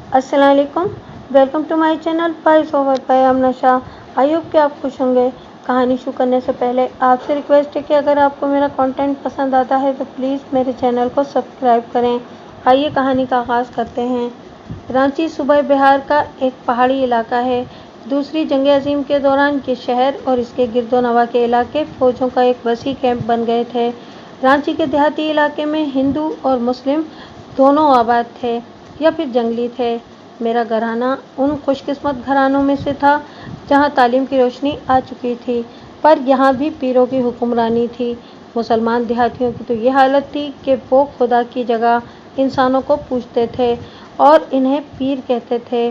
अस्सलाम वालेकुम, welcome to my channel voice over by Aamna Shah. I hope कि आप खुश होंगे। कहानी शुरू करने से पहले आपसे रिक्वेस्ट है कि अगर आपको मेरा कंटेंट पसंद आता है तो प्लीज़ मेरे चैनल को सब्सक्राइब करें। आइए कहानी का आगाज़ करते हैं। रांची सूबे बिहार का एक पहाड़ी इलाका है। दूसरी जंग अज़ीम के दौरान ये शहर और इसके गिरदोनवा के इलाके फ़ौजों का एक वसी कैंप बन गए थे। रांची के देहाती इलाके में हिंदू और मुस्लिम दोनों आबाद थे या फिर जंगली थे। मेरा घराना उन खुशकिस्मत घरानों में से था जहां तालीम की रोशनी आ चुकी थी, पर यहाँ भी पीरों की हुक्मरानी थी। मुसलमान देहातियों की तो ये हालत थी कि वो खुदा की जगह इंसानों को पूजते थे और इन्हें पीर कहते थे।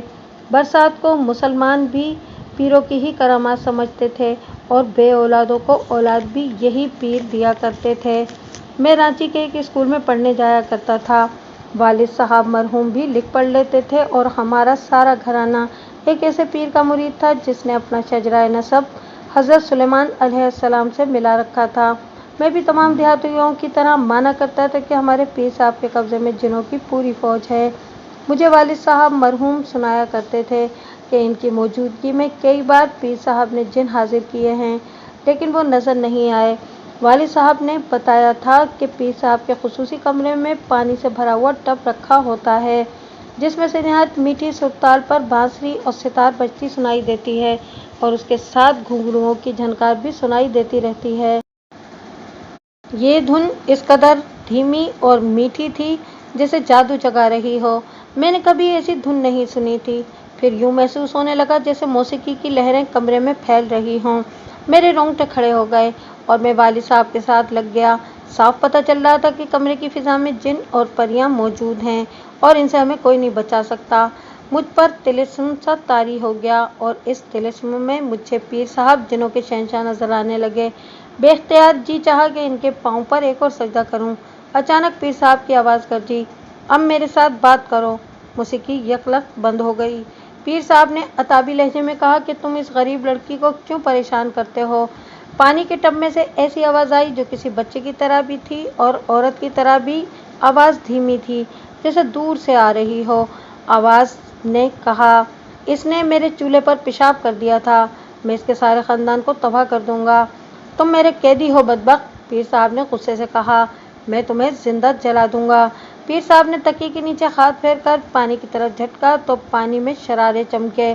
बरसात को मुसलमान भी पीरों की ही करामात समझते थे और बे औलादों को औलाद भी यही पीर दिया करते थे। मैं रांची के एक स्कूल में पढ़ने जाया करता था। वालिद साहब मरहूम भी लिख पढ़ लेते थे और हमारा सारा घराना एक ऐसे पीर का मुरीद था जिसने अपना शजराए नसब हज़रत सुलेमान अलैहिस्सलाम से मिला रखा था। मैं भी तमाम देहातियों की तरह माना करता था कि हमारे पीर साहब के कब्ज़े में जिनों की पूरी फ़ौज है। मुझे वालिद साहब मरहूम सुनाया करते थे कि इनकी मौजूदगी में कई बार पीर साहब ने जिन हाजिर किए हैं, लेकिन वो नज़र नहीं आए। वालिद साहब ने बताया था कि पीर साहब के खुसूसी कमरे में पानी से भरा हुआ टब रखा होता है, जिसमें से निहायत मीठी सुरताल पर बांसुरी और सितार बजती सुनाई देती है और उसके साथ घुंघरुओं की झनकार भी सुनाई देती रहती है। ये धुन इस कदर धीमी और मीठी थी जैसे जादू जगा रही हो। मैंने कभी ऐसी धुन नहीं सुनी थी। फिर यूं महसूस होने लगा जैसे मौसीकी की लहरें कमरे में फैल रही हों। मेरे रोंगटे खड़े हो गए और मैं वालिद साहब के साथ लग गया। साफ पता चल रहा था कि कमरे की फिजा में जिन और परियां मौजूद हैं और इनसे हमें कोई नहीं बचा सकता। मुझ पर तिलिस्म सा तारी हो गया और इस तिलिस्म में मुझे पीर साहब जिनों के शहंशाह नजर आने लगे। बेख्तियार जी चाहा कि इनके पाँव पर एक और सजदा करूं। अचानक पीर साहब की आवाज़ गरजी, अब मेरे साथ बात करो। मौसीकी यकलख्त बंद हो गई। पीर साहब ने अताबी लहजे में कहा कि तुम इस गरीब लड़की को क्यों परेशान करते हो। पानी के टब में से ऐसी आवाज़ आई जो किसी बच्चे की तरह भी थी और औरत की तरह भी। आवाज़ धीमी थी जैसे दूर से आ रही हो। आवाज़ ने कहा, इसने मेरे चूल्हे पर पेशाब कर दिया था, मैं इसके सारे ख़ानदान को तबाह कर दूंगा। तुम मेरे कैदी हो बदबख्त। पीर साहब ने गुस्से से कहा, मैं तुम्हें जिंदा जला दूंगा। पीर साहब ने तकिए के नीचे हाथ फेर कर पानी की तरफ झटका तो पानी में शरारे चमके।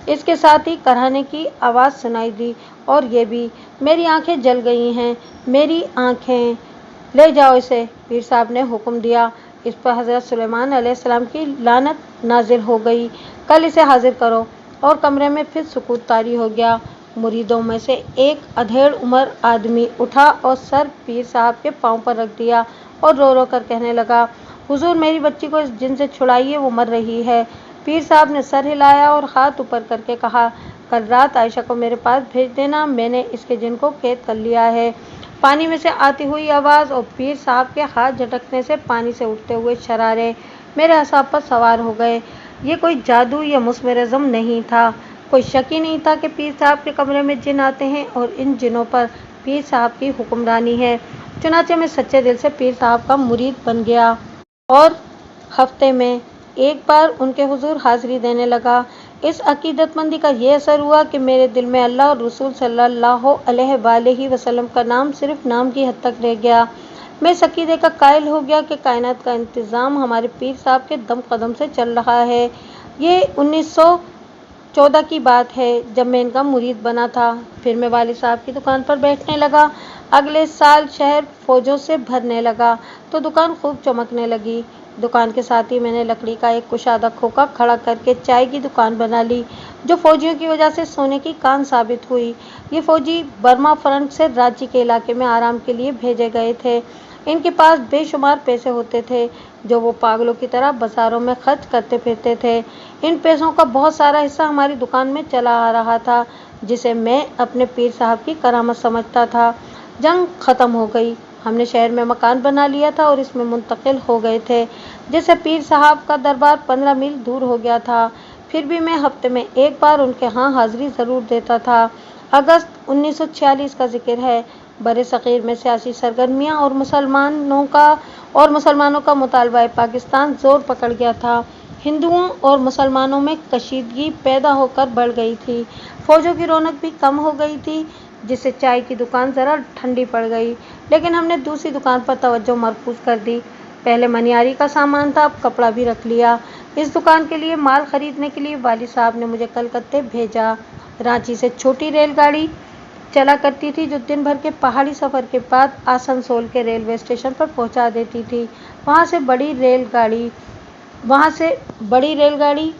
इसके साथ ही कराहने की आवाज़ सुनाई दी और ये भी, मेरी आंखें जल गई हैं, मेरी आंखें, ले जाओ इसे। पीर साहब ने हुक्म दिया। इस पर हज़रत सुलेमान अलैहिस्सलाम की लानत नाजिल हो गई। कल इसे हाजिर करो। और कमरे में फिर सुकूत तारी हो गया। मुरीदों में से एक अधेड़ उम्र आदमी उठा और सर पीर साहब के पांव पर रख दिया और रो रो कर कहने लगा, हुजूर मेरी बच्ची को इस जिन से छुड़ाइए, वो मर रही है। पीर साहब ने सर हिलाया और हाथ ऊपर करके कहा, कल रात आयशा को मेरे पास भेज देना, मैंने इसके जिन को कैद कर लिया है। पानी में से आती हुई आवाज़ और पीर साहब के हाथ झटकने से पानी से उठते हुए शरारे मेरे असाब पर सवार हो गए। ये कोई जादू या मुस्मरिज़्म नहीं था। कोई शक ही नहीं था कि पीर साहब के कमरे में जिन आते हैं और इन जिनों पर पीर साहब की हुक्मरानी है। चुनाचे मैं सच्चे दिल से पीर साहब का मुरीद बन गया और हफ्ते में एक बार उनके हुजूर हाजिरी देने लगा। इस अकीदतमंदी का ये असर हुआ कि मेरे दिल में अल्लाह और रसूल सल्लल्लाहु अलैहि वसल्लम का नाम सिर्फ नाम की हद तक रह गया। मैं इस अकीदे का कायल हो गया कि कायनात का इंतज़ाम हमारे पीर साहब के दम कदम से चल रहा है। ये 1914 की बात है जब मैं इनका मुरीद बना था। फिर मैं वालिद साहब की दुकान पर बैठने लगा। अगले साल शहर फौजों से भरने लगा तो दुकान खूब चमकने लगी। दुकान के साथ ही मैंने लकड़ी का एक कुशादा खोखा खड़ा करके चाय की दुकान बना ली, जो फौजियों की वजह से सोने की कान साबित हुई। ये फौजी बर्मा फ्रंट से रांची के इलाके में आराम के लिए भेजे गए थे। इनके पास बेशुमार पैसे होते थे जो वो पागलों की तरह बाजारों में खर्च करते फिरते थे। इन पैसों का बहुत सारा हिस्सा हमारी दुकान में चला आ रहा था, जिसे मैं अपने पीर साहब की करामत समझता था। जंग ख़त्म हो गई। हमने शहर में मकान बना लिया था और इसमें मुंतकिल हो गए थे, जिससे पीर साहब का दरबार 15 मील दूर हो गया था। फिर भी मैं हफ्ते में एक बार उनके यहाँ हाजिरी ज़रूर देता था। अगस्त 1946 का जिक्र है। बरे सग़ीर में सियासी सरगर्मियाँ और मुसलमानों का मुतालबा पाकिस्तान ज़ोर पकड़ गया था। हिंदुओं और मुसलमानों में कशीदगी पैदा होकर बढ़ गई थी। फौजों की रौनक भी कम हो गई थी, जिससे चाय की दुकान ज़रा ठंडी पड़ गई। लेकिन हमने दूसरी दुकान पर तवज्जो मरकूज़ कर दी। पहले मनियारी का सामान था, अब कपड़ा भी रख लिया। इस दुकान के लिए माल खरीदने के लिए वालिद साहब ने मुझे कलकत्ते भेजा। रांची से छोटी रेलगाड़ी चला करती थी, जो दिन भर के पहाड़ी सफ़र के बाद आसनसोल के रेलवे स्टेशन पर पहुंचा देती थी। वहां से बड़ी रेलगाड़ी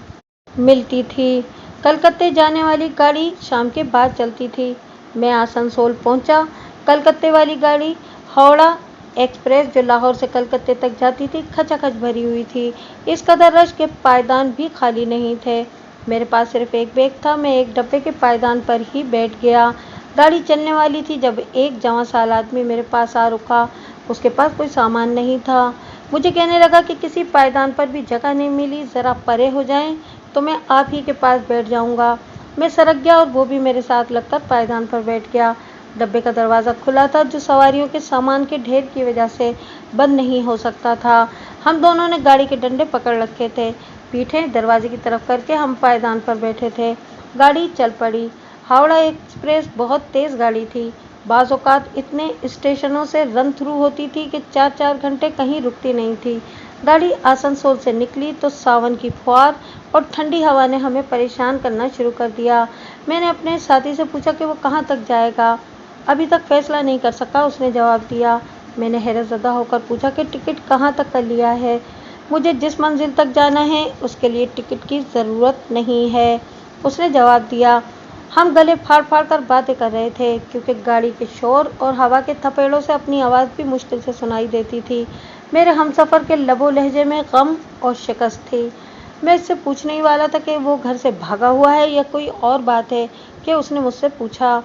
मिलती थी। कलकत्ते जाने वाली गाड़ी शाम के बाद चलती थी। मैं आसनसोल पहुंचा। कलकत्ते वाली गाड़ी हावड़ा एक्सप्रेस, जो लाहौर से कलकत्ते तक जाती थी, खचाखच भरी हुई थी। इस कदर रश के पायदान भी खाली नहीं थे। मेरे पास सिर्फ एक बैग था। मैं एक डब्बे के पायदान पर ही बैठ गया। गाड़ी चलने वाली थी जब एक जवां साल आदमी मेरे पास आ रुका। उसके पास कोई सामान नहीं था। मुझे कहने लगा कि किसी पायदान पर भी जगह नहीं मिली, ज़रा परे हो जाएं तो मैं आप ही के पास बैठ जाऊंगा। मैं सरक गया और वो भी मेरे साथ लगकर पायदान पर बैठ गया। डब्बे का दरवाज़ा खुला था, जो सवारियों के सामान के ढेर की वजह से बंद नहीं हो सकता था। हम दोनों ने गाड़ी के डंडे पकड़ रखे थे। पीठें दरवाजे की तरफ करके हम पायदान पर बैठे थे। गाड़ी चल पड़ी। हावड़ा एक्सप्रेस बहुत तेज़ गाड़ी थी। बाज़ औक़ात इतने स्टेशनों से रन थ्रू होती थी कि 4-4 घंटे कहीं रुकती नहीं थी। गाड़ी आसनसोल से निकली तो सावन की फुहार और ठंडी हवा ने हमें परेशान करना शुरू कर दिया। मैंने अपने साथी से पूछा कि वो कहाँ तक जाएगा। अभी तक फैसला नहीं कर सका, उसने जवाब दिया। मैंने हैरतज़दा होकर पूछा कि टिकट कहाँ तक कर लिया है। मुझे जिस मंजिल तक जाना है उसके लिए टिकट की ज़रूरत नहीं है, उसने जवाब दिया। हम गले फाड़ फाड़ कर बातें कर रहे थे, क्योंकि गाड़ी के शोर और हवा के थपेड़ों से अपनी आवाज़ भी मुश्किल से सुनाई देती थी। मेरे हमसफ़र के लबो लहजे में गम और शिकस्त थी। मैं इससे पूछने ही वाला था कि वो घर से भागा हुआ है या कोई और बात है कि उसने मुझसे पूछा,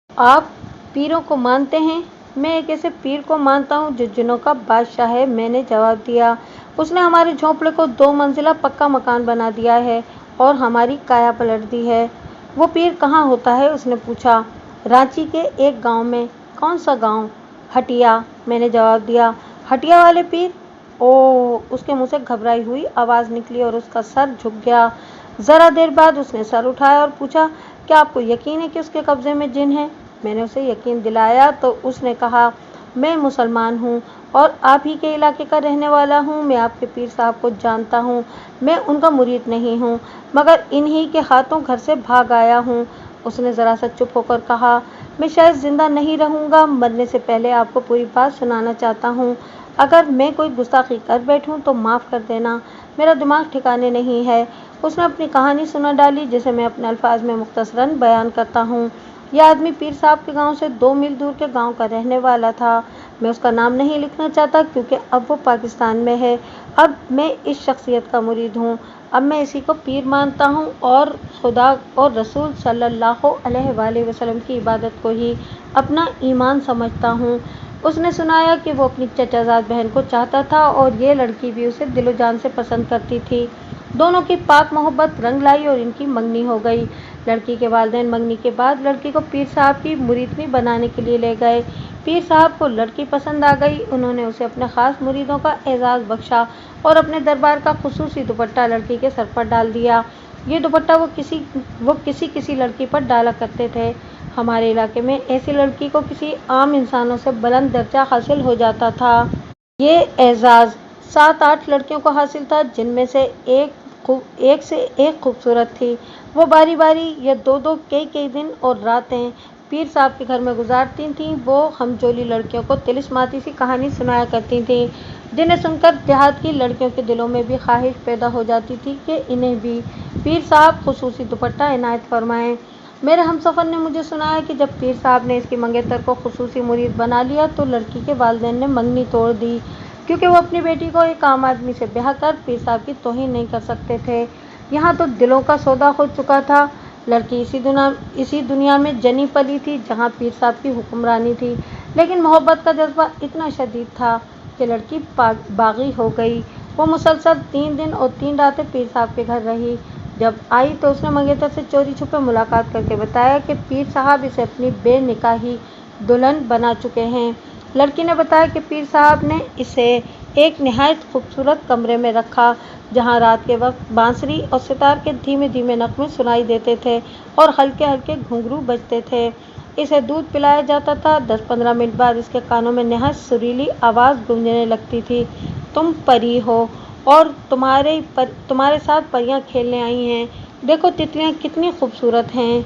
आप पीरों को मानते हैं? मैं एक ऐसे पीर को मानता हूँ जो जिन्नों का बादशाह है, मैंने जवाब दिया। उसने हमारे झोंपड़े को 2 मंजिला पक्का मकान बना दिया है और हमारी काया पलट दी है। वो पीर कहाँ होता है? उसने पूछा। रांची के एक गांव में। कौन सा गांव? हटिया, मैंने जवाब दिया। हटिया वाले पीर? ओह! उसके मुंह से घबराई हुई आवाज़ निकली और उसका सर झुक गया। ज़रा देर बाद उसने सर उठाया और पूछा, क्या आपको यकीन है कि उसके कब्ज़े में जिन है? मैंने उसे यकीन दिलाया तो उसने कहा, मैं मुसलमान हूँ और आप ही के इलाके का रहने वाला हूँ। मैं आपके पीर साहब को जानता हूँ। मैं उनका मुरीद नहीं हूँ, मगर इन्हीं के हाथों घर से भाग आया हूँ। उसने ज़रा सा चुप होकर कहा, मैं शायद ज़िंदा नहीं रहूँगा। मरने से पहले आपको पूरी बात सुनाना चाहता हूँ। अगर मैं कोई गुस्ताखी कर बैठूँ तो माफ़ कर देना, मेरा दिमाग ठिकाने नहीं है। उसने अपनी कहानी सुना डाली, जिसे मैं अपने अल्फाज में मुख्तसरन बयान करता हूँ। यह आदमी पीर साहब के गांव से 2 मील दूर के गांव का रहने वाला था। मैं उसका नाम नहीं लिखना चाहता, क्योंकि अब वो पाकिस्तान में है। अब मैं इस शख्सियत का मुरीद हूँ। अब मैं इसी को पीर मानता हूँ और खुदा और रसूल सल्लल्लाहु अलैहि वसल्लम की इबादत को ही अपना ईमान समझता हूँ। उसने सुनाया कि वो अपनी चचाजाद बहन को चाहता था और ये लड़की भी उसे दिलो जान से पसंद करती थी। दोनों की पाक मोहब्बत रंग लाई और इनकी मंगनी हो गई। लड़की के वालिदैन मंगनी के बाद लड़की को पीर साहब की मुरीदनी बनाने के लिए ले गए। पीर साहब को लड़की पसंद आ गई। उन्होंने उसे अपने ख़ास मुरीदों का एजाज़ बख्शा और अपने दरबार का खुसूसी दुपट्टा लड़की के सर पर डाल दिया। ये दुपट्टा वो किसी लड़की पर डाला करते थे। हमारे इलाके में ऐसी लड़की को किसी आम इंसानों से बुलंद दर्जा हासिल हो जाता था। ये एजाज़ 7-8 लड़कियों को हासिल था, जिनमें से एक से एक खूबसूरत थी। वो बारी बारी या 2-2 कई दिन और रातें पीर साहब के घर में गुजारती थीं। वो हमजोली लड़कियों को तिलिस्माती सी कहानी सुनाया करती थीं, जिन्हें सुनकर देहात की लड़कियों के दिलों में भी ख्वाहिश पैदा हो जाती थी कि इन्हें भी पीर साहब खुसूसी दुपट्टा इनायत फरमाएं। मेरे हमसफ़र ने मुझे सुनाया कि जब पीर साहब ने इसकी मंगेतर को खुसूसी मुरीद बना लिया तो लड़की के वालिदैन ने मंगनी तोड़ दी, क्योंकि वो अपनी बेटी को एक आम आदमी से ब्याह कर पीर साहब की तौहीन नहीं कर सकते थे। यहाँ तो दिलों का सौदा हो चुका था। लड़की इसी दुनिया में जनी पली थी जहाँ पीर साहब की हुक्मरानी थी, लेकिन मोहब्बत का जज्बा इतना शदीद था कि लड़की बागी हो गई। वो मुसलसल 3 दिन और 3 रातें पीर साहब के घर रही। जब आई तो उसने मंगेतर से चोरी छुपे मुलाकात करके बताया कि पीर साहब इसे अपनी बेनिकाही दुल्हन बना चुके हैं। लड़की ने बताया कि पीर साहब ने इसे एक निहायत खूबसूरत कमरे में रखा, जहाँ रात के वक्त बांसुरी और सितार के धीमे धीमे नगमे सुनाई देते थे और हल्के हल्के घुंघरू बजते थे। इसे दूध पिलाया जाता था। 10-15 मिनट बाद इसके कानों में नहायत सुरीली आवाज़ गूंजने लगती थी, तुम परी हो और तुम्हारे साथ परियां खेलने आई हैं। देखो तितलियां कितनी खूबसूरत हैं।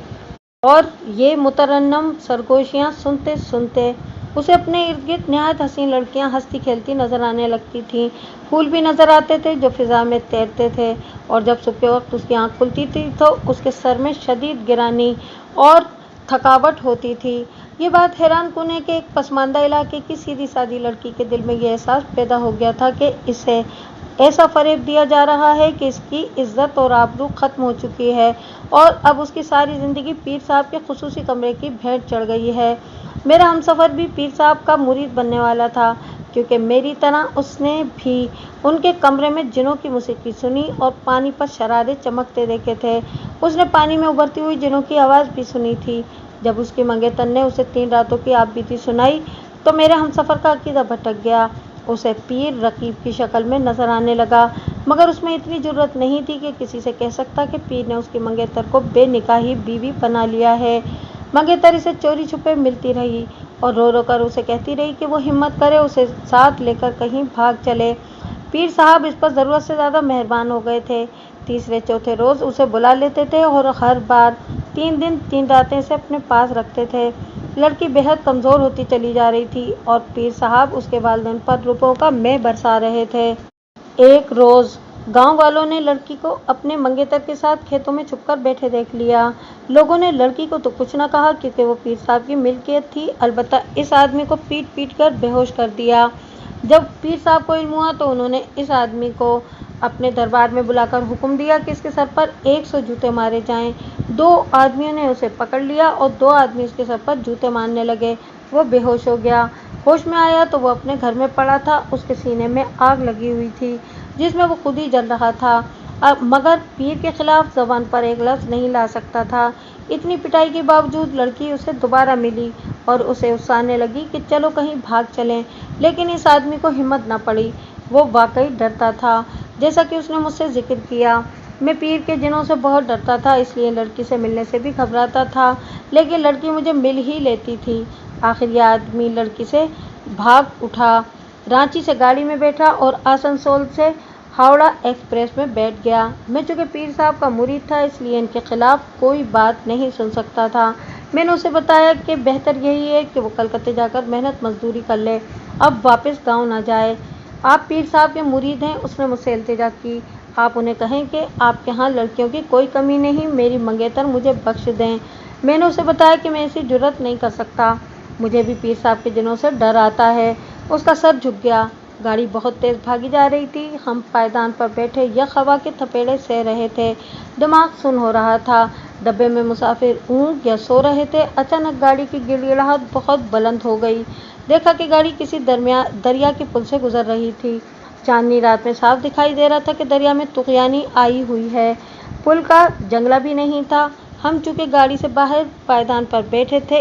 और ये मुतरन्नम सरगोशियाँ सुनते सुनते उसे अपने इर्द गिर्द नहायत हसीन लड़कियां हंसती खेलती नजर आने लगती थीं। फूल भी नजर आते थे जो फिजा में तैरते थे, और जब सुबह के वक्त उसकी आंख खुलती थी तो उसके सर में शदीद गिरानी और थकावट होती थी। ये बात हैरान कुन है कि एक पसमानदा इलाके की सीधी सादी लड़की के दिल में ये एहसास पैदा हो गया था कि इसे ऐसा फरेब दिया जा रहा है कि इसकी इज्जत और आबरू खत्म हो चुकी है और अब उसकी सारी जिंदगी पीर साहब के खुसूसी कमरे की भेंट चढ़ गई है। मेरा हमसफर भी पीर साहब का मुरीद बनने वाला था, क्योंकि मेरी तरह उसने भी उनके कमरे में जिनों की मौसीकी सुनी और पानी पर शरारे चमकते देखे थे। उसने पानी में उभरती हुई जिनों की आवाज़ भी सुनी थी। जब उसकी मंगेतर ने उसे 3 रातों की आपबीती सुनाई तो मेरे हमसफर का अकीदा भटक गया। उसे पीर रकीब की शक्ल में नजर आने लगा, मगर उसमें इतनी जुर्रत नहीं थी कि किसी से कह सकता कि पीर ने उसकी मंगेतर को बेनिकाही बीवी बना लिया है। मंगेतर इसे चोरी छुपे मिलती रही और रो रो कर उसे कहती रही कि वो हिम्मत करे, उसे साथ लेकर कहीं भाग चले। पीर साहब इस पर ज़रूरत से ज़्यादा मेहरबान हो गए थे। तीसरे चौथे रोज़ उसे बुला लेते थे और हर बार 3 दिन 3 रातें इसे अपने पास रखते थे। लड़की बेहद कमज़ोर होती चली जा रही थी और पीर साहब उसके वालिदैन पर रुपयों का मेह बरसा रहे थे। एक रोज़ गांव वालों ने लड़की को अपने मंगेतर के साथ खेतों में छुपकर बैठे देख लिया। लोगों ने लड़की को तो कुछ न कहा क्योंकि वो पीर साहब की मिल्कियत थी, अलबत्ता इस आदमी को पीट पीट कर बेहोश कर दिया। जब पीर साहब को इल्म हुआ तो उन्होंने इस आदमी को अपने दरबार में बुलाकर हुक्म दिया कि इसके सर पर 100 जूते मारे जाएं। 2 आदमियों ने उसे पकड़ लिया और 2 आदमी उसके सर पर जूते मारने लगे। वो बेहोश हो गया। होश में आया तो वो अपने घर में पड़ा था। उसके सीने में आग लगी हुई थी जिसमें वो खुद ही जल रहा था, मगर पीर के खिलाफ ज़बान पर एक लफ्ज़ नहीं ला सकता था। इतनी पिटाई के बावजूद लड़की उसे दोबारा मिली और उसे उकसाने लगी कि चलो कहीं भाग चलें, लेकिन इस आदमी को हिम्मत न पड़ी। वो वाकई डरता था, जैसा कि उसने मुझसे जिक्र किया। मैं पीर के जिनों से बहुत डरता था, इसलिए लड़की से मिलने से भी घबराता था, लेकिन लड़की मुझे मिल ही लेती थी। आखिर यह आदमी लड़की से भाग उठा, रांची से गाड़ी में बैठा और आसनसोल से हावड़ा एक्सप्रेस में बैठ गया। मैं चूँकि पीर साहब का मुरीद था, इसलिए इनके खिलाफ कोई बात नहीं सुन सकता था। मैंने उसे बताया कि बेहतर यही है कि वो कलकत्ते जाकर मेहनत मजदूरी कर ले, अब वापस गाँव न जाए। आप पीर साहब के मुरीद हैं, उसने मुझसे इल्तिजा की। आप उन्हें कहें कि आपके यहाँ लड़कियों की कोई कमी नहीं, मेरी मंगेतर मुझे बख्श दें। मैंने उसे बताया कि मैं ऐसी जुर्रत नहीं कर सकता, मुझे भी पीर साहब के जिनों से डर आता है। उसका सर झुक गया। गाड़ी बहुत तेज़ भागी जा रही थी। हम पायदान पर बैठे यख हवा के थपेड़े सह रहे थे। दिमाग सुन्न हो रहा था। डब्बे में मुसाफिर ऊँघ या सो रहे थे। अचानक गाड़ी की गिड़गिड़ाहट बहुत बुलंद हो गई। देखा कि गाड़ी किसी दरिया के पुल से गुजर रही थी। चांदनी रात में साफ दिखाई दे रहा था कि दरिया में तुग़यानी आई हुई है। पुल का जंगला भी नहीं था। हम चूँकि गाड़ी से बाहर पायदान पर बैठे थे,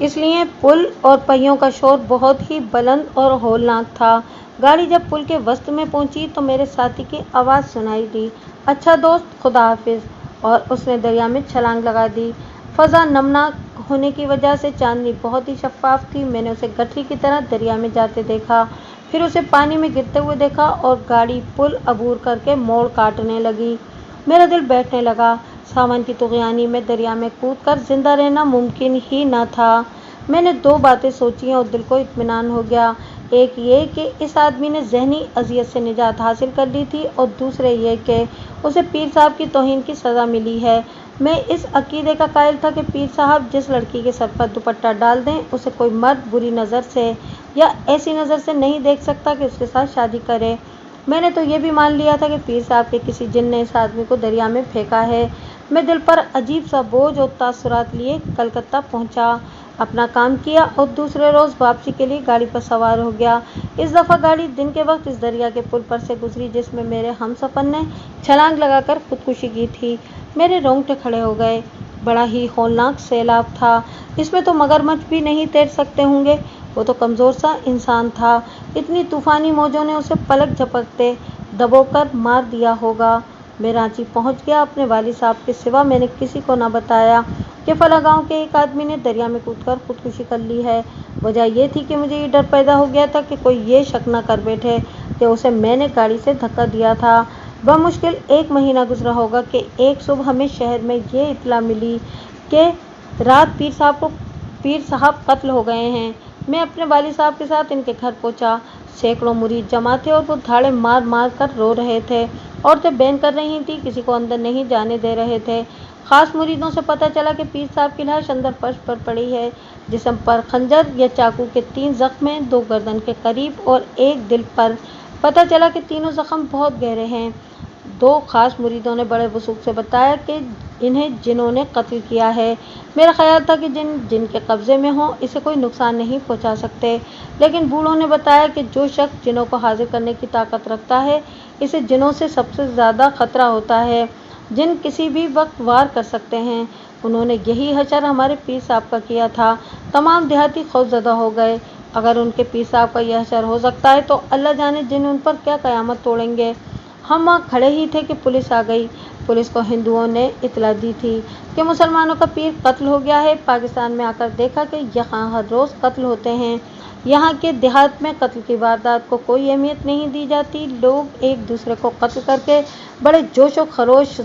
इसलिए पुल और पहियों का शोर बहुत ही बुलंद और हौलनाक था। गाड़ी जब पुल के वस्त में पहुंची तो मेरे साथी की आवाज़ सुनाई दी, अच्छा दोस्त, खुदा हाफिज़, और उसने दरिया में छलांग लगा दी। फ़ज़ा नमनाक होने की वजह से चांदनी बहुत ही शफ़ाफ थी। मैंने उसे गठरी की तरह दरिया में जाते देखा, फिर उसे पानी में गिरते हुए देखा और गाड़ी पुल अबूर करके मोड़ काटने लगी। मेरा दिल बैठने लगा। सावन की तुग़यानी में दरिया में कूदकर जिंदा रहना मुमकिन ही न था। मैंने 2 बातें सोचीं और दिल को इत्मीनान हो गया। एक ये कि इस आदमी ने ज़हनी अज़ियत से निजात हासिल कर ली थी और दूसरे ये कि उसे पीर साहब की तौहीन की सज़ा मिली है। मैं इस अक़ीदे का कायल था कि पीर साहब जिस लड़की के सर पर दुपट्टा डाल दें, उसे कोई मर्द बुरी नज़र से या ऐसी नज़र से नहीं देख सकता कि उसके साथ शादी करे। मैंने तो ये भी मान लिया था कि पीर साहब के किसी जिन ने इस आदमी को दरिया में फेंका है। मैं दिल पर अजीब सा बोझ और तासुरात लिए कलकत्ता पहुंचा, अपना काम किया और दूसरे रोज़ वापसी के लिए गाड़ी पर सवार हो गया। इस दफ़ा गाड़ी दिन के वक्त इस दरिया के पुल पर से गुजरी जिसमें मेरे हमसफ़र ने छलांग लगाकर खुदकुशी की थी। मेरे रोंगटे खड़े हो गए। बड़ा ही हौलनाक सैलाब था। इसमें तो मगरमच्छ भी नहीं तैर सकते होंगे। वो तो कमज़ोर सा इंसान था, इतनी तूफानी मौजों ने उसे पलक झपकते दबोकर मार दिया होगा। मैं रांची पहुंच गया। अपने वालिद साहब के सिवा मैंने किसी को न बताया कि फला गांव के एक आदमी ने दरिया में कूदकर खुदकुशी कर ली है। वजह यह थी कि मुझे ये डर पैदा हो गया था कि कोई ये शक न कर बैठे कि उसे मैंने गाड़ी से धक्का दिया था। बमुश्किल 1 महीना गुजरा होगा कि एक सुबह हमें शहर में ये इत्तला मिली कि रात पीर साहब कत्ल हो गए हैं। मैं अपने वालिद साहब के साथ इनके घर पहुंचा। सैकड़ों मुरीद जमा थे और वो धाड़े मार मार कर रो रहे थे। औरतें बैन कर रही थी, किसी को अंदर नहीं जाने दे रहे थे। खास मुरीदों से पता चला कि पीर साहब की लाश अंदर फर्श पर पड़ी है। जिस्म पर खंजर या चाकू के 3 जख्म हैं, 2 गर्दन के करीब और 1 दिल पर। पता चला कि तीनों जख्म बहुत गहरे हैं। 2 खास मुरीदों ने बड़े वसूख से बताया कि इन्हें जिन्हों ने कत्ल किया है। मेरा ख्याल था कि जिनके कब्जे में हो इसे कोई नुकसान नहीं पहुंचा सकते, लेकिन बूढ़ों ने बताया कि जो शख्स जिनों को हाजिर करने की ताकत रखता है, इसे जिनों से सबसे ज़्यादा खतरा होता है। जिन किसी भी वक्त वार कर सकते हैं। उन्होंने यही हशर हमारे पीर साहब का किया था। तमाम देहाती खौफजदा हो गए। अगर उनके पीर साहब का यह हशर हो सकता है तो अल्लाह जाने जिन उन पर क्या क़यामत तोड़ेंगे। हम वहाँ खड़े ही थे कि पुलिस आ गई। पुलिस को हिंदुओं ने इतला दी थी कि मुसलमानों का पीर कत्ल हो गया है। पाकिस्तान में आकर देखा कि यहाँ हर रोज़ कत्ल होते हैं। यहाँ के देहात में कत्ल की वारदात को कोई अहमियत नहीं दी जाती। लोग एक दूसरे को कत्ल करके बड़े जोश व खरोश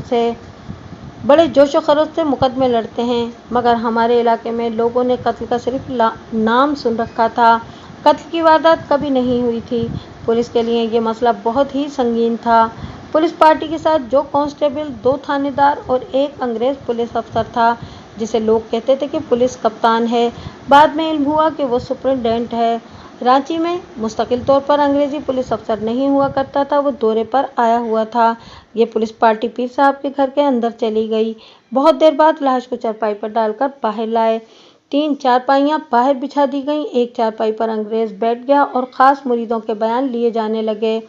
से मुकदमे लड़ते हैं, मगर हमारे इलाके में लोगों ने कत्ल का सिर्फ नाम सुन रखा था। कत्ल की वारदात कभी नहीं हुई थी। पुलिस के लिए ये मसला बहुत ही संगीन था। पुलिस पार्टी के साथ जो कांस्टेबल, 2 थानेदार और 1 अंग्रेज पुलिस अफसर था, जिसे लोग कहते थे कि पुलिस कप्तान है। बाद में इल्म हुआ कि वो सुपरिटेंडेंट है। रांची में मुस्तकिल तौर पर अंग्रेजी पुलिस अफसर नहीं हुआ करता था, वो दौरे पर आया हुआ था। ये पुलिस पार्टी पीर साहब के घर के अंदर चली गई। बहुत देर बाद लाश को चारपाई पर डालकर बाहर लाए। 3 चारपाइयाँ बाहर बिछा दी गईं। एक चारपाई पर अंग्रेज बैठ गया और ख़ास मुरीदों के बयान लिए जाने लगे।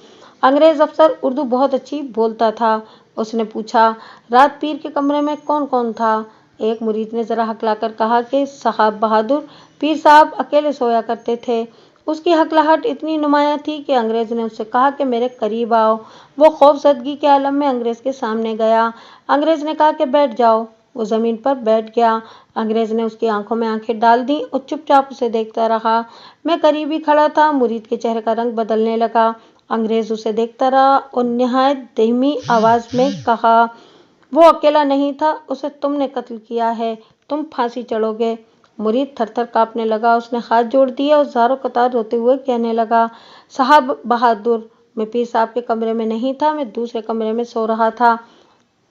अंग्रेज अफसर उर्दू बहुत अच्छी बोलता था। उसने पूछा, रात पीर के कमरे में कौन कौन था? एक मुरीद ने ज़रा हकलाकर कहा कि साहब बहादुर, पीर साहब अकेले सोया करते थे। उसकी हकलाहट इतनी नुमायाँ थी कि अंग्रेज ने उससे कहा कि मेरे करीब आओ। वो खौफजदगी के आलम में अंग्रेज के सामने गया। अंग्रेज ने कहा कि बैठ जाओ। वो ज़मीन पर बैठ गया। अंग्रेज ने उसकी आंखों में आंखें डाल दी और चुपचाप उसे देखता रहा। मैं करीब ही खड़ा था। मुरीद के चेहरे का रंग बदलने लगा। अंग्रेज उसे देखता रहा और निहायत धीमी आवाज़ में कहा, वो अकेला नहीं था, उसे तुमने कत्ल किया है, तुम फांसी चढ़ोगे। मुरीद थरथर कांपने लगा। उसने हाथ जोड़ दिए और ज़ारो कतार रोते हुए कहने लगा, साहब बहादुर, मैं पीर साहब के कमरे में नहीं था, मैं दूसरे कमरे में सो रहा था।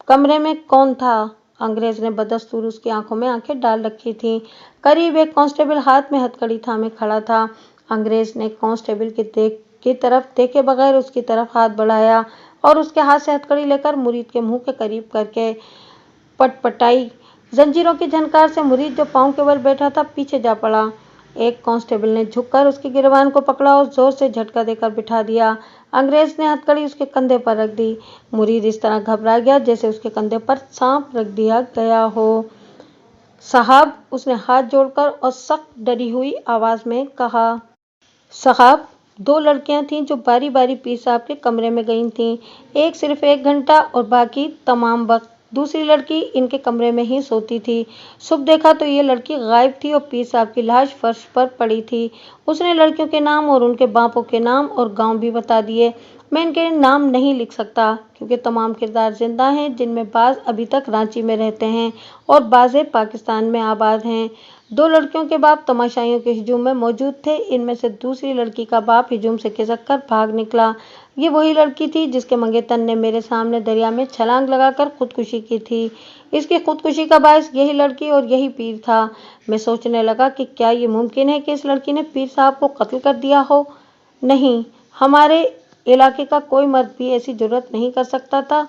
कमरे में कौन था? अंग्रेज ने बदस्तूर उसकी आंखों में आंखें डाल रखी थीं। करीब एक कांस्टेबल हाथ में हथकड़ी थामे खड़ा था। अंग्रेज ने कांस्टेबल की तरफ देखे बगैर उसकी तरफ हाथ बढ़ाया और उसके हाथ से हथकड़ी लेकर मुरीद के मुंह के करीब करके पटपटाई। जंजीरों की झनकार से मुरीद जो पांव के बल बैठा था पीछे जा पड़ा। एक कांस्टेबल ने झुककर उसकी गिरबान को पकड़ा और जोर से झटका देकर बिठा दिया। अंग्रेज ने हथकड़ी उसके कंधे पर रख दी। मुरीद इस तरह घबरा गया जैसे उसके कंधे पर सांप रख दिया गया हो। साहब, उसने हाथ जोड़कर और सख्त डरी हुई आवाज में कहा। साहब, 2 लड़कियां थीं जो बारी बारी पीर साहब के कमरे में गई थीं। एक सिर्फ 1 घंटा और बाकी तमाम वक्त। दूसरी लड़की इनके कमरे में ही सोती थी। सुबह देखा तो ये लड़की गायब थी और पीर साहब की लाश फर्श पर पड़ी थी। उसने लड़कियों के नाम और उनके बापों के नाम और गांव भी बता दिए। मैं इनके नाम नहीं लिख सकता क्योंकि तमाम किरदार जिंदा हैं, जिनमें बाज़ अभी तक रांची में रहते हैं और बाज़े पाकिस्तान में आबाद हैं। 2 लड़कियों के बाप तमाशाइयों के हुजूम में मौजूद थे। इनमें से दूसरी लड़की का बाप हुजूम से खिसक कर भाग निकला। ये वही लड़की थी जिसके मंगेतर ने मेरे सामने दरिया में छलांग लगाकर खुदकुशी की थी। इसकी खुदकुशी का बायस यही लड़की और यही पीर था। मैं सोचने लगा कि क्या ये मुमकिन है कि इस लड़की ने पीर साहब को कत्ल कर दिया हो? नहीं, हमारे इलाके का कोई मर्द भी ऐसी जुर्रत नहीं कर सकता था।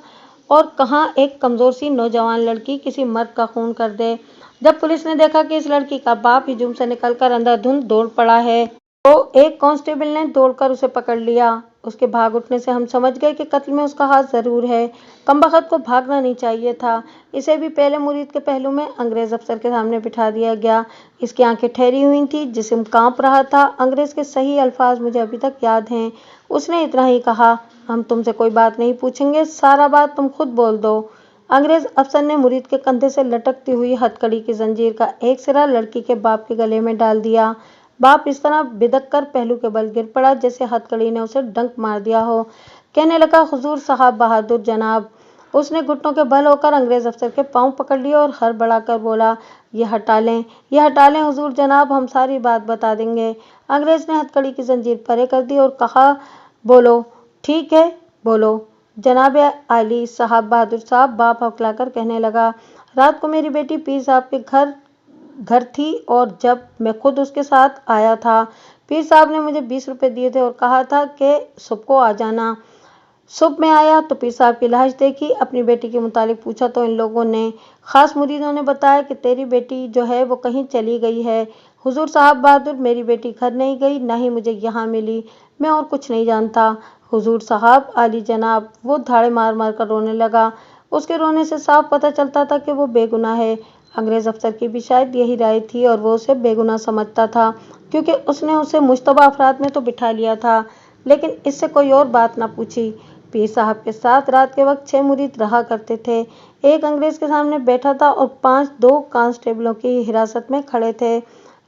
और कहाँ एक कमज़ोर सी नौजवान लड़की किसी मर्द का खून कर दे। जब पुलिस ने देखा कि इस लड़की का बाप हुजूम से निकलकर अंधाधुंध दौड़ पड़ा है तो एक कांस्टेबल ने दौड़कर उसे पकड़ लिया। उसके भाग उठने से हम समझ गए कि कत्ल में उसका हाथ ज़रूर है। कमबख्त को भागना नहीं चाहिए था। इसे भी पहले मुरीद के पहलू में अंग्रेज़ अफसर के सामने बिठा दिया गया। इसकी आंखें ठहरी हुई थी, जिस्म कांप रहा था। अंग्रेज़ के सही अल्फाज मुझे अभी तक याद हैं। उसने इतना ही कहा, हम तुमसे कोई बात नहीं पूछेंगे, सारा बात तुम खुद बोल दो। अंग्रेज़ अफसर ने मुरीद के कंधे से लटकती हुई हथकड़ी की जंजीर का एक सिरा लड़की के बाप के गले में डाल दिया। बाप इस तरह बिदक कर पहलू के बल गिर पड़ा जैसे हथकड़ी ने उसे डंक मार दिया हो। कहने लगा, हुजूर साहब बहादुर जनाब। उसने घुटनों के बल होकर अंग्रेज़ अफसर के पांव पकड़ लिए और हड़बड़ाकर बोला, ये हटा लें हुजूर जनाब, हम सारी बात बता देंगे। अंग्रेज़ ने हथकड़ी की जंजीर परे कर दी और कहा, बोलो। ठीक है, बोलो। जनाब आली साहब बहादुर साहब, बाप हौकलाकर कहने लगा, रात को मेरी बेटी पीर साहब के घर थी और जब मैं खुद उसके साथ आया था, पीर साहब ने मुझे 20 रुपए दिए थे और कहा था कि सुबह को आ जाना। सुबह में आया तो पीर साहब की लाश देखी। अपनी बेटी के मुतालिक पूछा तो इन लोगों ने, खास मुरीदों ने बताया कि तेरी बेटी जो है वो कहीं चली गई है। हुजूर साहब बहादुर, मेरी बेटी घर नहीं गई, ना ही मुझे यहाँ मिली। मैं और कुछ नहीं जानता। हुजूर साहब आली जनाब। वो धाड़े मार मार कर रोने लगा। उसके रोने से साफ पता चलता था कि वो बेगुनाह है। अंग्रेज़ अफसर की भी शायद यही राय थी और वो उसे बेगुनाह समझता था, क्योंकि उसने उसे मुश्तबा अफराद में तो बिठा लिया था, लेकिन इससे कोई और बात ना पूछी। पीर साहब के साथ रात के वक्त 6 मुरीद रहा करते थे। एक अंग्रेज़ के सामने बैठा था और 5 2 कांस्टेबलों की हिरासत में खड़े थे।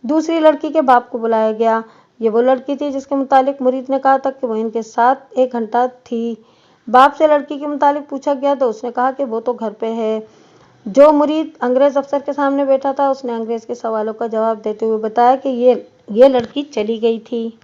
दूसरी लड़की के बाप को बुलाया गया। ये वो लड़की थी जिसके मुतालिक मुरीद ने कहा था कि वो इनके साथ 1 घंटा थी। बाप से लड़की के मुतालिक पूछा गया तो उसने कहा कि वो तो घर पे है। जो मुरीद अंग्रेज़ अफसर के सामने बैठा था, उसने अंग्रेज़ के सवालों का जवाब देते हुए बताया कि ये लड़की चली गई थी।